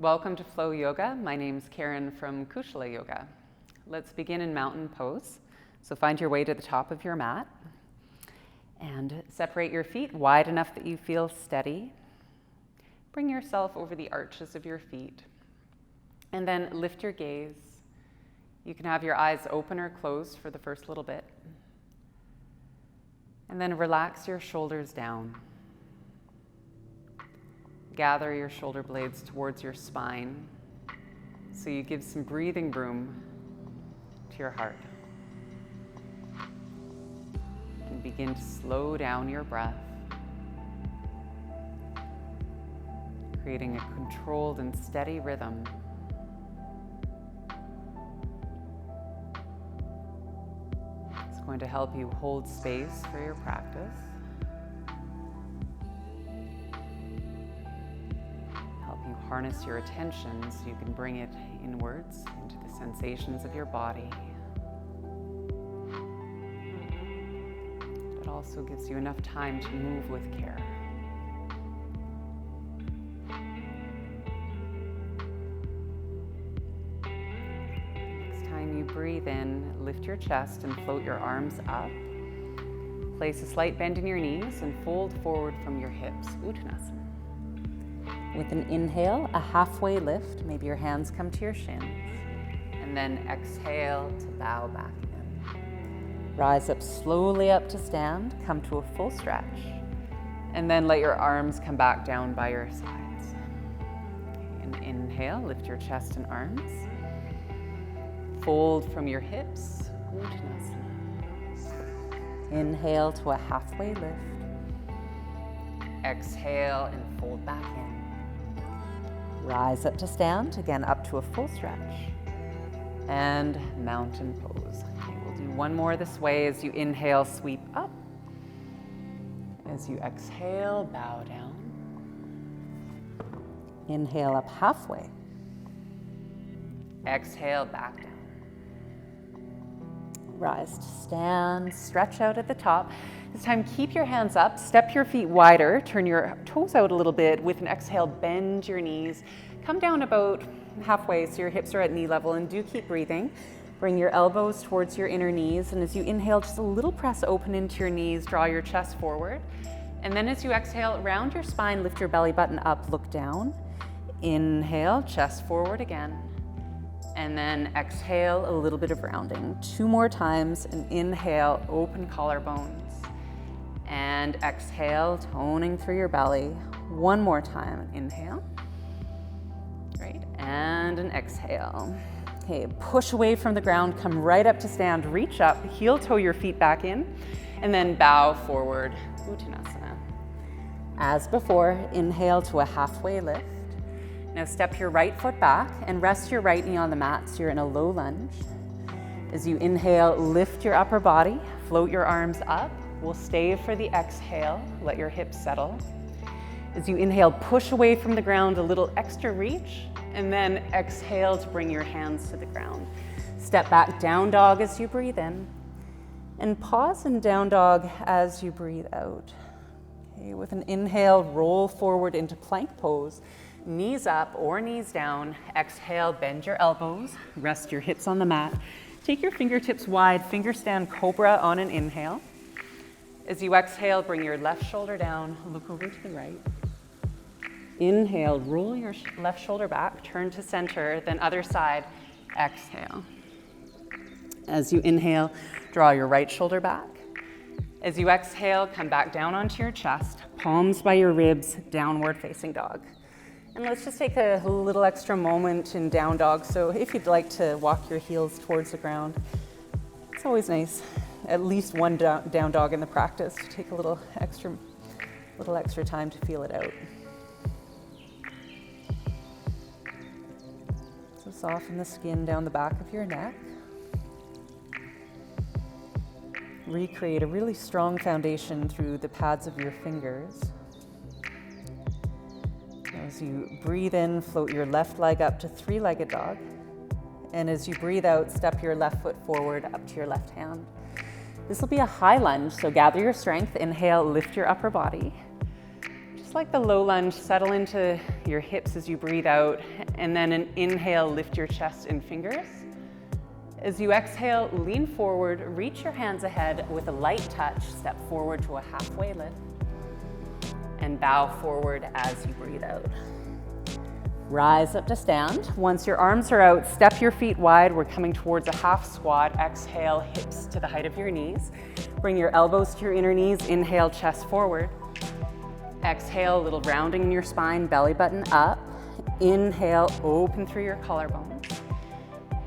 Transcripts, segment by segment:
Welcome to Flow Yoga. My name's Karen from Kushala Yoga. Let's begin in mountain pose. So find your way to the top of your mat and separate your feet wide enough that you feel steady. Bring yourself over the arches of your feet and then lift your gaze. You can have your eyes open or closed for the first little bit. And then relax your shoulders down. Gather your shoulder blades towards your spine so you give some breathing room to your heart. And begin to slow down your breath, creating a controlled and steady rhythm. It's going to help you hold space for your practice. Harness your attention so you can bring it inwards into the sensations of your body. It also gives you enough time to move with care. Next time you breathe in, lift your chest and float your arms up. Place a slight bend in your knees and fold forward from your hips, Uttanasana. With an inhale, a halfway lift, maybe your hands come to your shins, and then exhale to bow back in. Rise up slowly up to stand, come to a full stretch, and then let your arms come back down by your sides. An inhale, lift your chest and arms. Fold from your hips, Uttanasana. Inhale to a halfway lift. Exhale and fold back in. Rise up to stand, again up to a full stretch, and mountain pose. Okay, we'll do one more this way. As you inhale, sweep up. As you exhale, bow down. Inhale up halfway. Exhale, back down. Rise to stand, stretch out at the top. This time, keep your hands up, step your feet wider, turn your toes out a little bit. With an exhale, bend your knees. Come down about halfway so your hips are at knee level, and do keep breathing. Bring your elbows towards your inner knees, and as you inhale, just a little press open into your knees, draw your chest forward. And then as you exhale, round your spine, lift your belly button up, look down. Inhale, chest forward again. And then exhale, a little bit of rounding. 2 more times, and inhale, open collarbones. And exhale, toning through your belly. 1 more time, inhale. Great, and an exhale. Okay, push away from the ground, come right up to stand, reach up, heel toe your feet back in, and then bow forward, Uttanasana. As before, inhale to a halfway lift. Now step your right foot back and rest your right knee on the mat so you're in a low lunge. As you inhale, lift your upper body, float your arms up. We'll stay for the exhale, let your hips settle. As you inhale, push away from the ground, a little extra reach, and then exhale to bring your hands to the ground. Step back, down dog as you breathe in, and pause in down dog as you breathe out. Okay, with an inhale, roll forward into plank pose. Knees up or knees down. Exhale, bend your elbows, rest your hips on the mat. Take your fingertips wide, finger stand cobra on an inhale. As you exhale, bring your left shoulder down, look over to the right. Inhale, roll your left shoulder back, turn to center, then other side, exhale. As you inhale, draw your right shoulder back. As you exhale, come back down onto your chest, palms by your ribs, downward facing dog. And let's just take a little extra moment in down dog. So if you'd like to walk your heels towards the ground, it's always nice. At least one down dog in the practice to take a little extra time to feel it out. So soften the skin down the back of your neck. Recreate a really strong foundation through the pads of your fingers. As you breathe in, float your left leg up to 3-legged dog. And as you breathe out, step your left foot forward up to your left hand. This will be a high lunge, so gather your strength. Inhale, lift your upper body. Just just like the low lunge, settle into your hips as you breathe out, and then an inhale, lift your chest and fingers. As you exhale, lean forward, reach your hands ahead with a light touch, step forward to a halfway lift, and bow forward as you breathe out. Rise up to stand. Once your arms are out, step your feet wide. We're coming towards a half squat. Exhale, hips to the height of your knees. Bring your elbows to your inner knees. Inhale, chest forward. Exhale, a little rounding in your spine, belly button up. Inhale, open through your collarbones.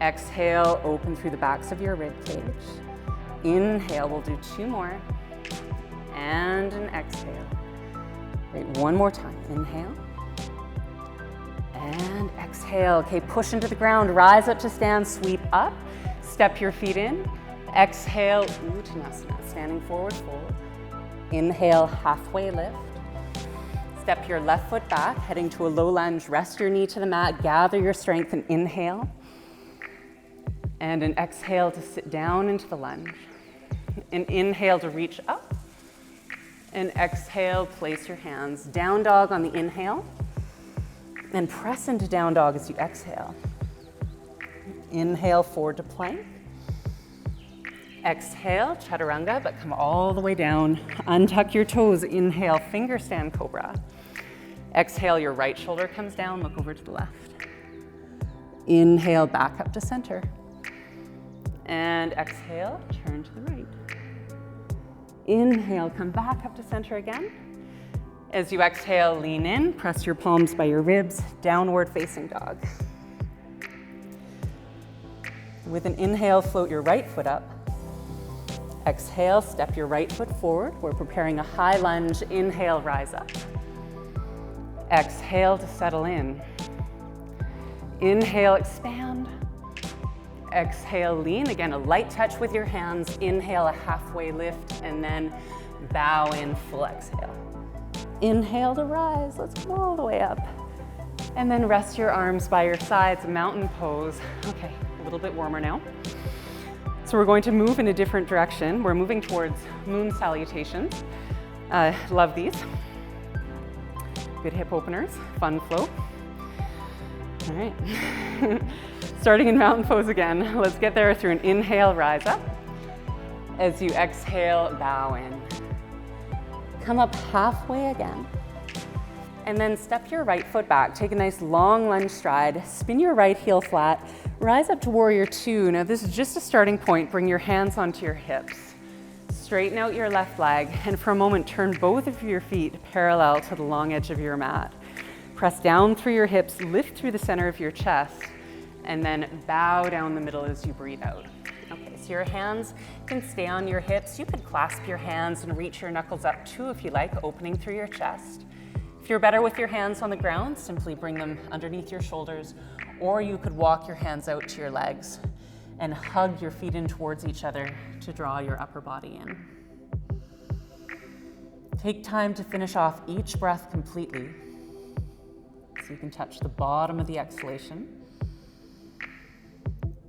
Exhale, open through the backs of your rib cage. Inhale, we'll do 2 more. And an exhale. Great, 1 more time. Inhale. And exhale. Okay, push into the ground. Rise up to stand, sweep up. Step your feet in. Exhale, Uttanasana, standing forward fold. Inhale, halfway lift. Step your left foot back, heading to a low lunge. Rest your knee to the mat, gather your strength and inhale. And an exhale to sit down into the lunge. An inhale to reach up. And exhale, place your hands. Down dog on the inhale. And press into down dog as you exhale. Inhale, forward to plank. Exhale, chaturanga, but come all the way down. Untuck your toes. Inhale, finger stand cobra. Exhale, your right shoulder comes down. Look over to the left. Inhale, back up to center. And exhale, turn to the right. Inhale, come back up to center again. As you exhale, lean in, press your palms by your ribs, downward facing dog. With an inhale, float your right foot up. Exhale, step your right foot forward. We're preparing a high lunge. Inhale, rise up. Exhale to settle in. Inhale, expand. Exhale, lean. Again, a light touch with your hands. Inhale, a halfway lift, and then bow in, full exhale. Inhale to rise. Let's come all the way up. And then rest your arms by your sides, mountain pose. Okay, a little bit warmer now. So we're going to move in a different direction. We're moving towards moon salutations. Love these. Good hip openers, fun flow. All right. Starting in mountain pose again. Let's get there through an inhale, rise up. As you exhale, bow in. Come up halfway again. And then step your right foot back. Take a nice long lunge stride. Spin your right heel flat. Rise up to warrior 2. Now this is just a starting point. Bring your hands onto your hips. Straighten out your left leg. And for a moment, turn both of your feet parallel to the long edge of your mat. Press down through your hips, lift through the center of your chest, and then bow down the middle as you breathe out. Okay, so your hands can stay on your hips. You could clasp your hands and reach your knuckles up too if you like, opening through your chest. If you're better with your hands on the ground, simply bring them underneath your shoulders, or you could walk your hands out to your legs and hug your feet in towards each other to draw your upper body in. Take time to finish off each breath completely, so you can touch the bottom of the exhalation.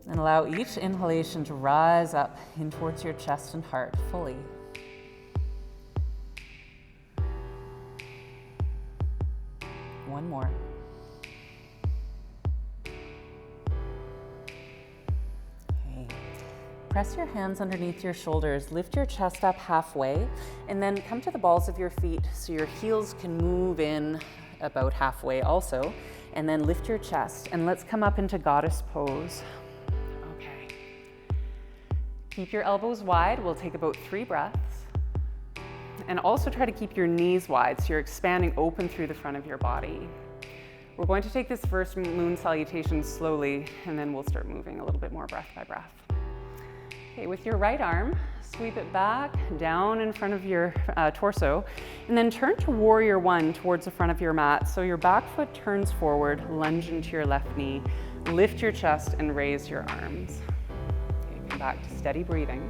And allow each inhalation to rise up in towards your chest and heart fully. One more. Okay. Press your hands underneath your shoulders, lift your chest up halfway, and then come to the balls of your feet so your heels can move in about halfway also, and then lift your chest, and let's come up into goddess pose. Keep your elbows wide. We'll take about 3 breaths. And also try to keep your knees wide so you're expanding open through the front of your body. We're going to take this first moon salutation slowly, and then we'll start moving a little bit more breath by breath. Okay, with your right arm, sweep it back, down in front of your torso, and then turn to warrior 1 towards the front of your mat. So your back foot turns forward, lunge into your left knee, lift your chest, and raise your arms. Back to steady breathing.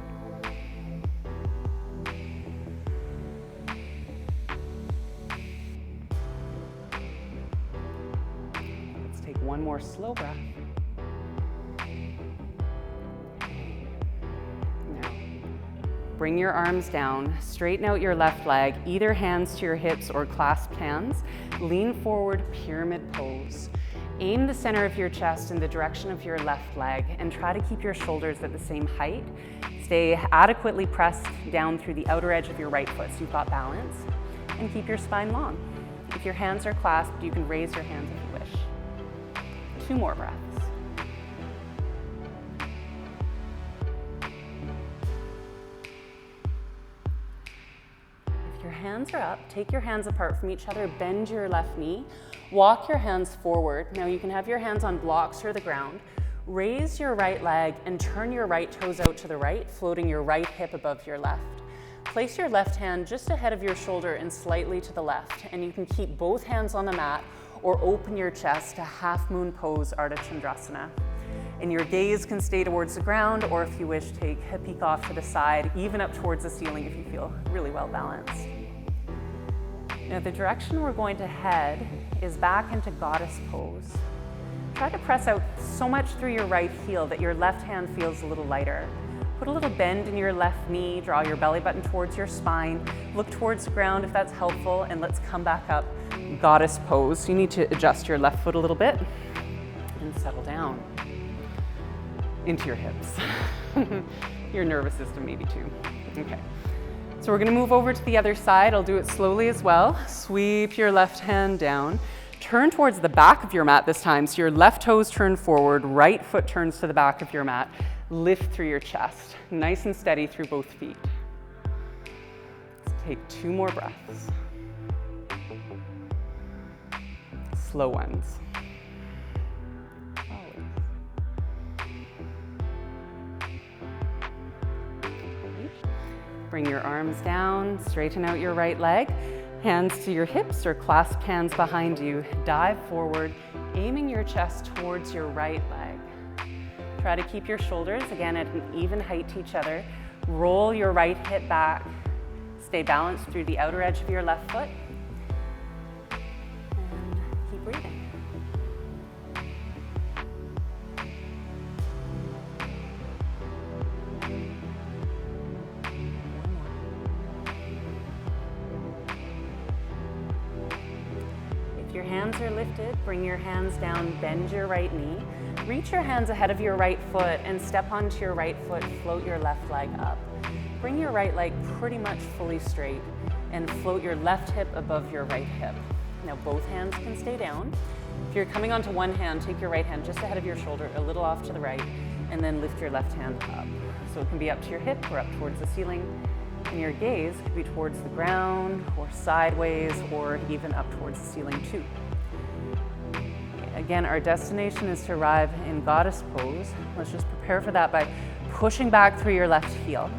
Let's take one more slow breath. Now, bring your arms down, straighten out your left leg, either hands to your hips or clasped hands. Lean forward, pyramid pose. Aim the center of your chest in the direction of your left leg and try to keep your shoulders at the same height. Stay adequately pressed down through the outer edge of your right foot so you've got balance, and keep your spine long. If your hands are clasped, you can raise your hands if you wish. 2 more breaths. If your hands are up, take your hands apart from each other, bend your left knee, walk your hands forward. Now you can have your hands on blocks or the ground. Raise your right leg and turn your right toes out to the right, floating your right hip above your left. Place your left hand just ahead of your shoulder and slightly to the left, and you can keep both hands on the mat or open your chest to half moon pose, Ardha Chandrasana. And your gaze can stay towards the ground, or if you wish, take a peek off to the side, even up towards the ceiling if you feel really well balanced. Now the direction we're going to head is back into goddess pose. Try to press out so much through your right heel that your left hand feels a little lighter. Put a little bend in your left knee, draw your belly button towards your spine, look towards the ground if that's helpful, and let's come back up, goddess pose. You need to adjust your left foot a little bit and settle down into your hips. Your nervous system maybe too. Okay. So we're gonna move over to the other side. I'll do it slowly as well. Sweep your left hand down. Turn towards the back of your mat this time. So your left toes turn forward, right foot turns to the back of your mat. Lift through your chest, nice and steady through both feet. Let's take 2 more breaths. Slow ones. Bring your arms down, straighten out your right leg. Hands to your hips or clasped hands behind you. Dive forward, aiming your chest towards your right leg. Try to keep your shoulders, again, at an even height to each other. Roll your right hip back. Stay balanced through the outer edge of your left foot. And keep breathing. If your hands are lifted, bring your hands down, bend your right knee. Reach your hands ahead of your right foot and step onto your right foot, float your left leg up. Bring your right leg pretty much fully straight and float your left hip above your right hip. Now both hands can stay down. If you're coming onto one hand, take your right hand just ahead of your shoulder, a little off to the right, and then lift your left hand up. So it can be up to your hip or up towards the ceiling, and your gaze could be towards the ground or sideways or even up towards the ceiling too. Again, our destination is to arrive in goddess pose. Let's just prepare for that by pushing back through your left heel.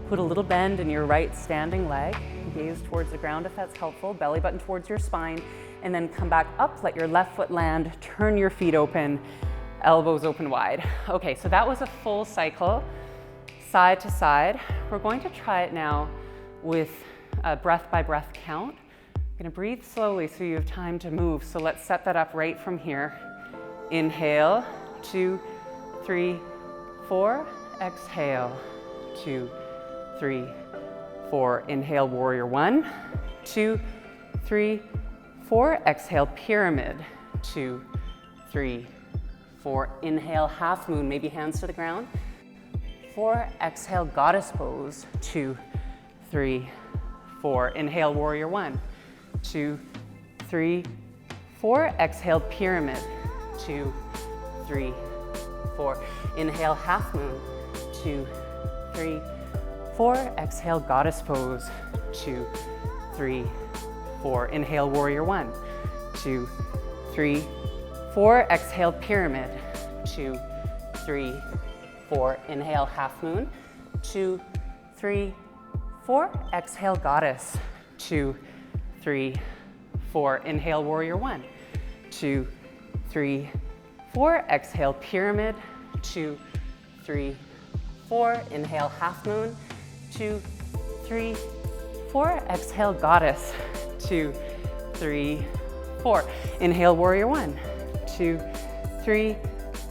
Put a little bend in your right standing leg. Gaze towards the ground if that's helpful. Belly button towards your spine. And then come back up, let your left foot land, turn your feet open, elbows open wide. Okay, so that was a full cycle, side to side. We're going to try it now with a breath by breath count. You're gonna breathe slowly so you have time to move. So let's set that up right from here. Inhale, 2, 3, 4. Exhale, 2, 3, 4. Inhale, warrior 1, 2, 3, 4. Exhale, pyramid, 2, 3, 4. Inhale, half moon, maybe hands to the ground. 4. Exhale, goddess pose, 2, 3, 4. Inhale, warrior 1. 2, 3, 4. Exhale, pyramid. 2, 3, 4. Inhale, half moon. 2, 3, 4. Exhale, goddess pose. 2, 3, 4. Inhale, warrior 1. 2, 3, 4. Exhale, pyramid. 2, 3, 4. Inhale, half moon. 2, 3, 4. Exhale, goddess. 2, 3, 4. Inhale, warrior 1. 2, 3, 4. Exhale, pyramid. 2, 3, 4. Inhale, half moon. 2, 3, 4. Exhale, goddess. 2, 3, 4. Inhale, warrior 1. 2, 3,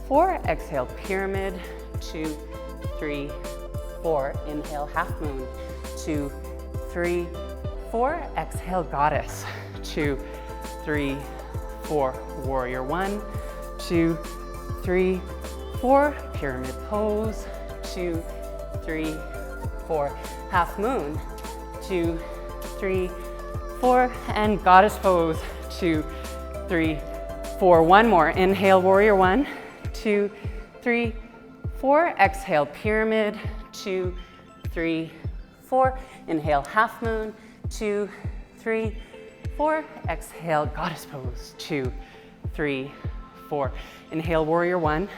4. Exhale, pyramid. 2, 3, 4. Inhale, half moon. 2, 3, 4. Exhale, goddess. 2, 3, 4. Warrior 1, 2, 3, 4. Pyramid pose. 2, 3, 4. Half moon. 2, 3, 4. And goddess pose. 2, 3, 4. One more. Inhale, warrior 1, 2, 3, 4. Exhale, pyramid. 2, 3, 4. Inhale, half moon. 2, 3, 4. Exhale, goddess pose. 2, 3, 4. Inhale, warrior 1,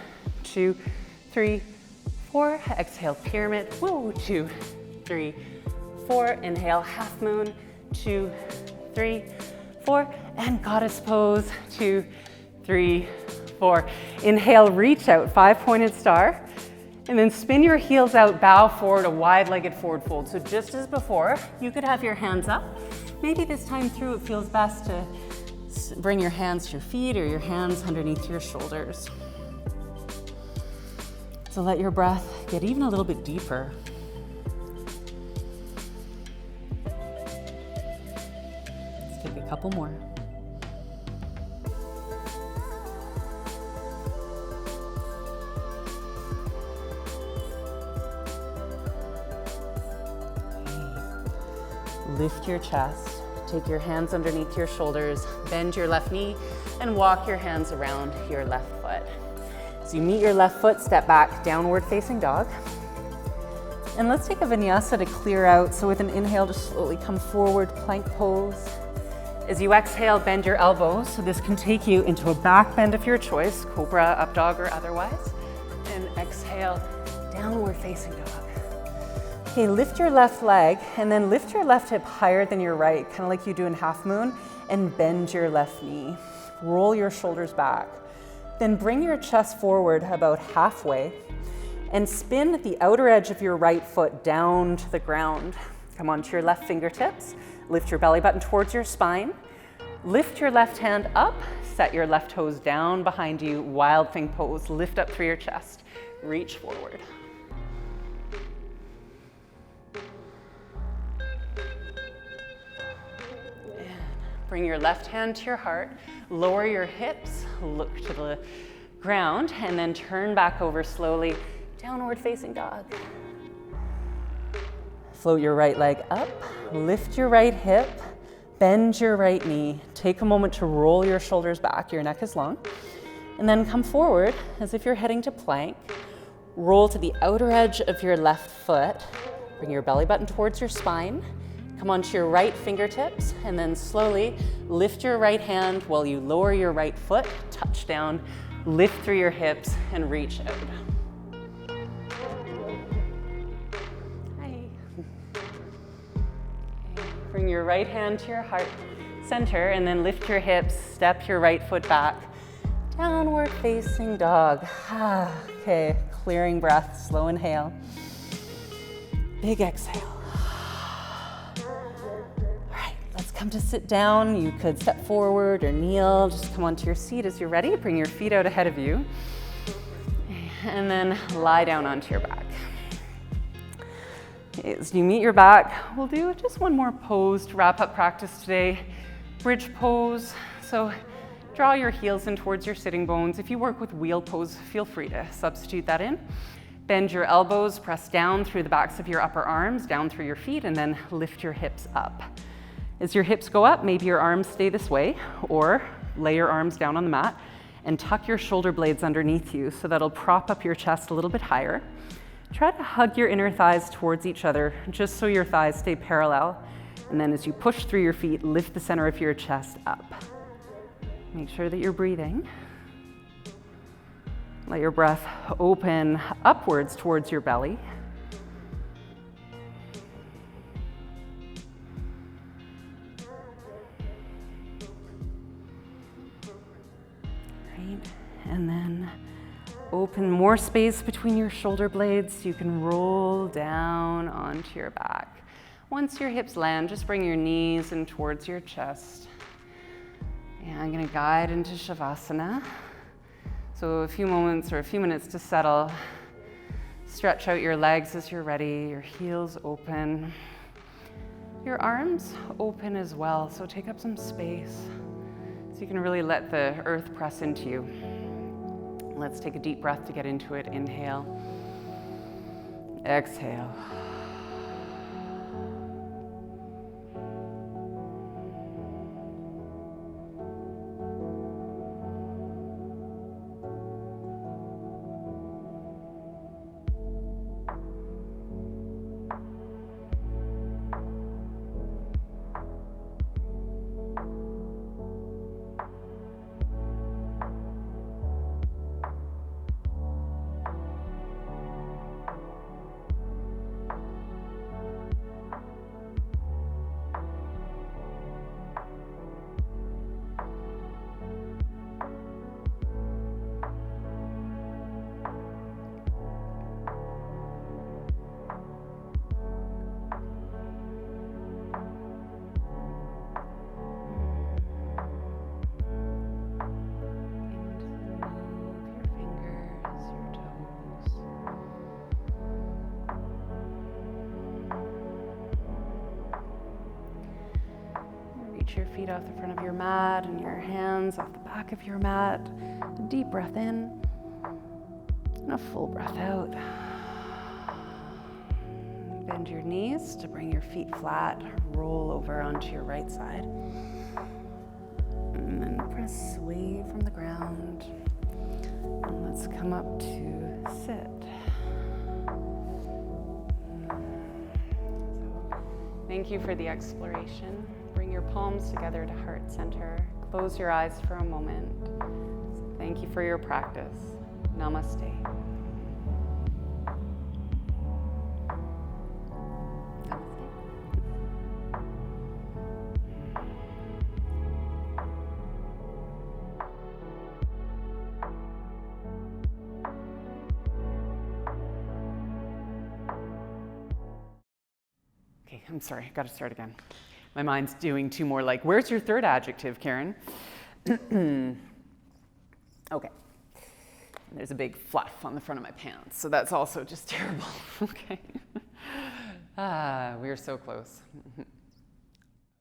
2, 3, 4. Exhale, pyramid. Whoa. 2, 3, 4. Inhale, half moon. 2, 3, 4. And goddess pose. 2, 3, 4. Inhale, reach out, 5-pointed star. And then spin your heels out, bow forward, a wide-legged forward fold. So just as before, you could have your hands up. Maybe this time through it feels best to bring your hands to your feet or your hands underneath your shoulders. So let your breath get even a little bit deeper. Let's take a couple more. Lift your chest, take your hands underneath your shoulders, bend your left knee, and walk your hands around your left foot. As you meet your left foot, step back, downward facing dog. And let's take a vinyasa to clear out. So with an inhale, just slowly come forward, plank pose. As you exhale, bend your elbows. So this can take you into a back bend of your choice, cobra, up dog, or otherwise. And exhale, downward facing dog. Okay, lift your left leg and then lift your left hip higher than your right, kind of like you do in half moon, and bend your left knee. Roll your shoulders back. Then bring your chest forward about halfway and spin the outer edge of your right foot down to the ground. Come onto your left fingertips, lift your belly button towards your spine, lift your left hand up, set your left toes down behind you, wild thing pose, lift up through your chest, reach forward. Bring your left hand to your heart, lower your hips, look to the ground, and then turn back over slowly, downward facing dog. Float your right leg up, lift your right hip, bend your right knee. Take a moment to roll your shoulders back, your neck is long, and then come forward as if you're heading to plank. Roll to the outer edge of your left foot, bring your belly button towards your spine. Come onto your right fingertips and then slowly lift your right hand while you lower your right foot, touch down, lift through your hips and reach out. Hi. Bring your right hand to your heart center and then lift your hips, step your right foot back. Downward facing dog. Okay, clearing breath, slow inhale. Big exhale. Come to sit down. You could step forward or kneel. Just come onto your seat as you're ready. Bring your feet out ahead of you. And then lie down onto your back. As you meet your back, we'll do just one more pose to wrap up practice today. Bridge pose. So draw your heels in towards your sitting bones. If you work with wheel pose, feel free to substitute that in. Bend your elbows, press down through the backs of your upper arms, down through your feet, and then lift your hips up. As your hips go up, maybe your arms stay this way, or lay your arms down on the mat and tuck your shoulder blades underneath you so that'll prop up your chest a little bit higher. Try to hug your inner thighs towards each other, just so your thighs stay parallel. And then as you push through your feet, lift the center of your chest up. Make sure that you're breathing. Let your breath open upwards towards your belly. And then open more space between your shoulder blades. You can roll down onto your back. Once your hips land, just bring your knees in towards your chest. And I'm gonna guide into Shavasana. So a few moments or a few minutes to settle. Stretch out your legs as you're ready, your heels open. Your arms open as well, so take up some space so you can really let the earth press into you. Let's take a deep breath to get into it. Inhale. Exhale. Your feet off the front of your mat and your hands off the back of your mat. A deep breath in and a full breath out. Bend your knees to bring your feet flat. Roll over onto your right side. And then press away from the ground. And let's come up to sit. So, thank you for the exploration. Bring your palms together to heart center. Close your eyes for a moment. Thank you for your practice. Namaste. Okay, I'm sorry, I gotta start again. My mind's doing two more like, where's your third adjective, Karen? Okay. There's a big fluff on the front of my pants, so that's also just terrible. Okay. We are so close.